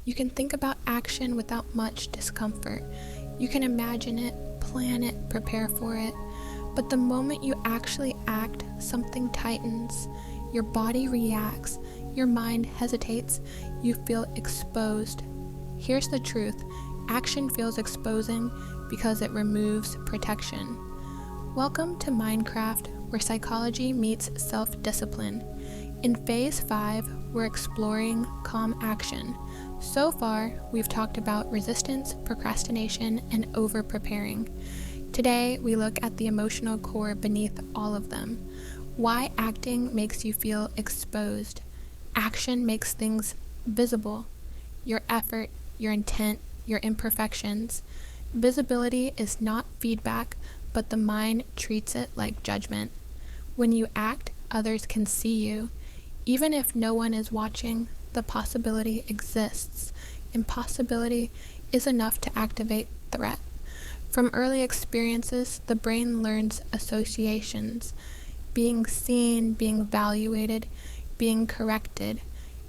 You can think about action without much discomfort. You can imagine it, plan it, prepare for it. But the moment you actually act, something tightens. Your body reacts. Your mind hesitates. You feel exposed. Here's the truth. Action feels exposing because it removes protection. Welcome to Mindcraft, where psychology meets self-discipline. In Phase 5, we're exploring calm action. So far, we've talked about resistance, procrastination, and over-preparing. Today, we look at the emotional core beneath all of them. Why acting makes you feel exposed. Action makes things visible. Your effort, your intent, your imperfections. Visibility is not feedback, but the mind treats it like judgment. When you act, others can see you. Even if no one is watching, the possibility exists. Impossibility is enough to activate threat. From early experiences, the brain learns associations. Being seen, being evaluated, being corrected.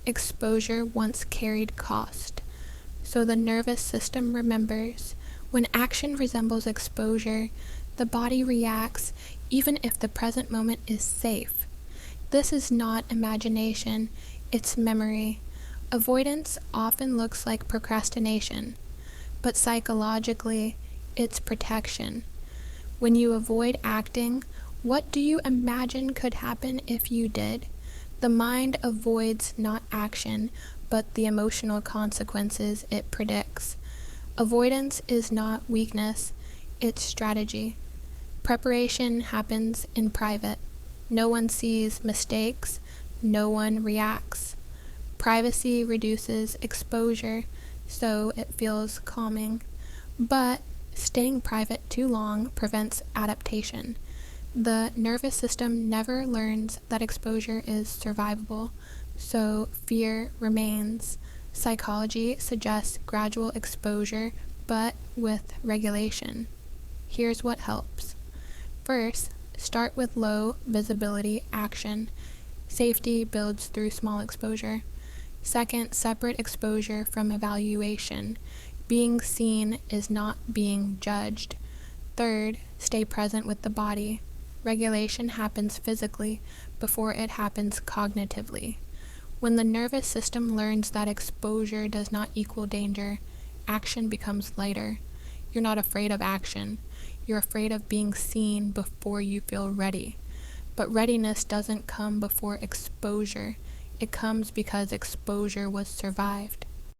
Exposure once carried cost. So the nervous system remembers. When action resembles exposure, the body reacts even if the present moment is safe. This is not imagination, it's memory. Avoidance often looks like procrastination, but psychologically, it's protection. When you avoid acting, what do you imagine could happen if you did? The mind avoids not action, but the emotional consequences it predicts. Avoidance is not weakness, it's strategy. Preparation happens in private. No one sees mistakes, no one reacts. Privacy reduces exposure, so it feels calming. But staying private too long prevents adaptation. The nervous system never learns that exposure is survivable, so fear remains. Psychology suggests gradual exposure, but with regulation. Here's what helps. First, start with low visibility action. Safety builds through small exposure. Second, separate exposure from evaluation. Being seen is not being judged. Third, stay present with the body. Regulation happens physically before it happens cognitively. When the nervous system learns that exposure does not equal danger, action becomes lighter. You're not afraid of action. You're afraid of being seen before you feel ready. But readiness doesn't come before exposure. It comes because exposure was survived.